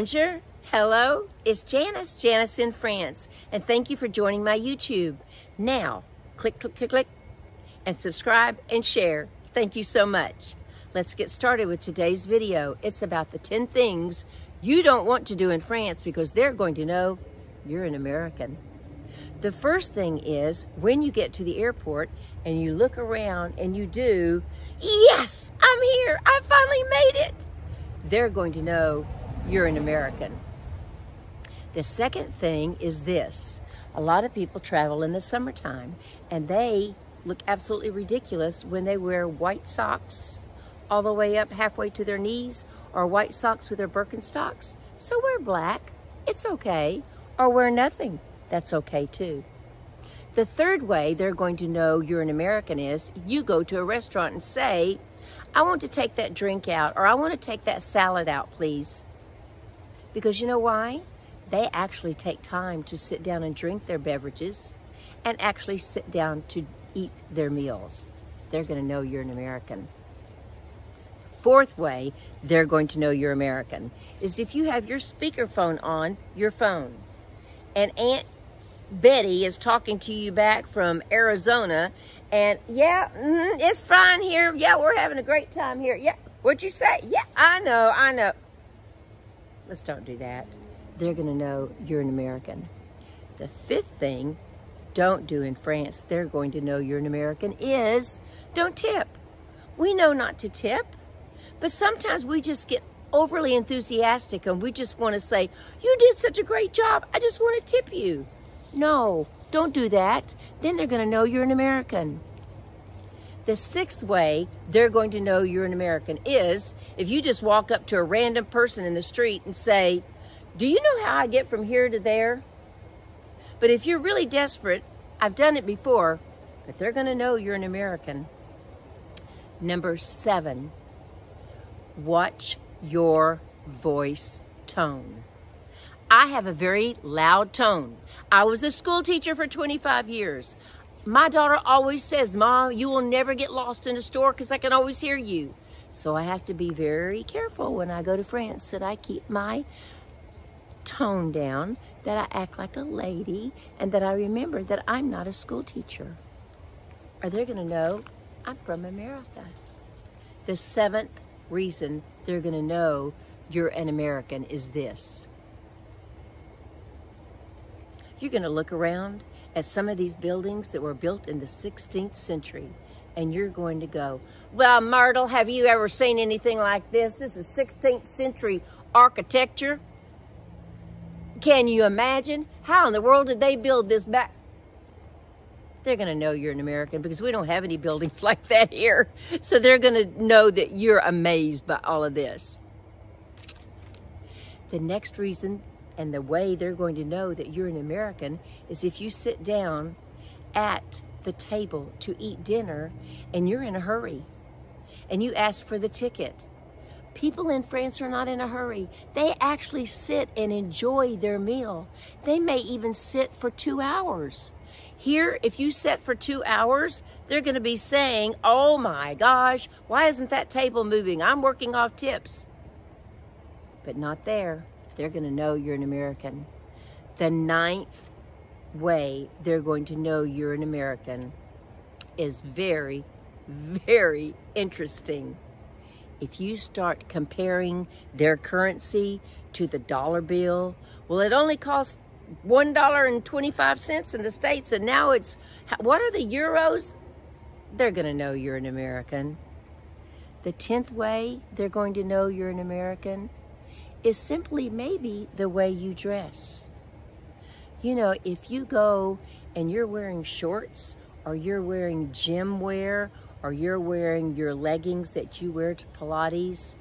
Bonjour, hello, it's Janice in France, and thank you for joining my YouTube. Now, click, click, click, click, and subscribe and share. Thank you so much. Let's get started with today's video. It's about the 10 things you don't want to do in France because they're going to know you're an American. The first thing is when you get to the airport and you look around and you do, yes, I'm here, I finally made it. They're going to know you're an American. The second thing is this. A lot of people travel in the summertime and they look absolutely ridiculous when they wear white socks all the way up halfway to their knees, or white socks with their Birkenstocks. So wear black, it's okay, or wear nothing, that's okay too. The third way they're going to know you're an American is you go to a restaurant and say, I want to take that drink out, or I want to take that salad out, please. Because you know why? They actually take time to sit down and drink their beverages and actually sit down to eat their meals. They're going to know you're an American. Fourth way they're going to know you're American is if you have your speakerphone on your phone and Aunt Betty is talking to you back from Arizona and it's fine here. Yeah, we're having a great time here. Yeah, what'd you say? Yeah, I know. Let's don't do that. They're going to know you're an American. The fifth thing don't do in France, they're going to know you're an American, is don't tip. We know not to tip, but sometimes we just get overly enthusiastic and we just want to say, you did such a great job, I just want to tip you. No, don't do that. Then they're going to know you're an American. The sixth way they're going to know you're an American is if you just walk up to a random person in the street and say, do you know how I get from here to there? But if you're really desperate, I've done it before, but they're going to know you're an American. Number 7, watch your voice tone. I have a very loud tone. I was a school teacher for 25 years. My daughter always says, Mom, you will never get lost in a store because I can always hear you. So I have to be very careful when I go to France that I keep my tone down, that I act like a lady, and that I remember that I'm not a school teacher. Or they're going to know I'm from America. The 7th reason they're going to know you're an American is this. You're going to look around at some of these buildings that were built in the 16th century, and you're going to go, well, Myrtle, have you ever seen anything like this? This is 16th century architecture. Can you imagine? How in the world did they build this back? They're going to know you're an American because we don't have any buildings like that here. So they're going to know that you're amazed by all of this. The next reason and the way they're going to know that you're an American is if you sit down at the table to eat dinner and you're in a hurry and you ask for the ticket. People in France are not in a hurry. They actually sit and enjoy their meal. They may even sit for 2 hours. Here, if you sit for 2 hours, they're going to be saying, oh my gosh, why isn't that table moving? I'm working off tips. But not there. They're going to know you're an American. The 9th way they're going to know you're an American is very, very interesting. If you start comparing their currency to the dollar bill, well, it only costs $1.25 in the States, and now it's, what are the euros? They're going to know you're an American. The 10th way they're going to know you're an American is simply maybe the way you dress. You know, if you go and you're wearing shorts, or you're wearing gym wear, or you're wearing your leggings that you wear to Pilates,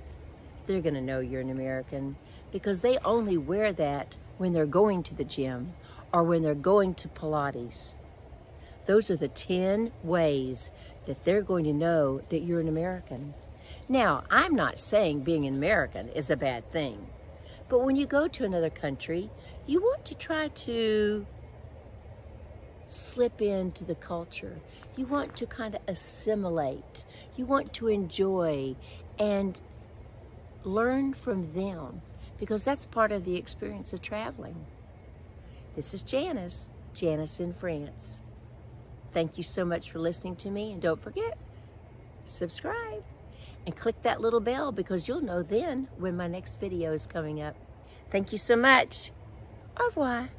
they're going to know you're an American because they only wear that when they're going to the gym or when they're going to Pilates. Those are the 10 ways that they're going to know that you're an American. Now, I'm not saying being an American is a bad thing, but when you go to another country, you want to try to slip into the culture. You want to kind of assimilate. You want to enjoy and learn from them because that's part of the experience of traveling. This is Janice, Janice in France. Thank you so much for listening to me, and don't forget, subscribe and click that little bell because you'll know then when my next video is coming up. Thank you so much. Au revoir.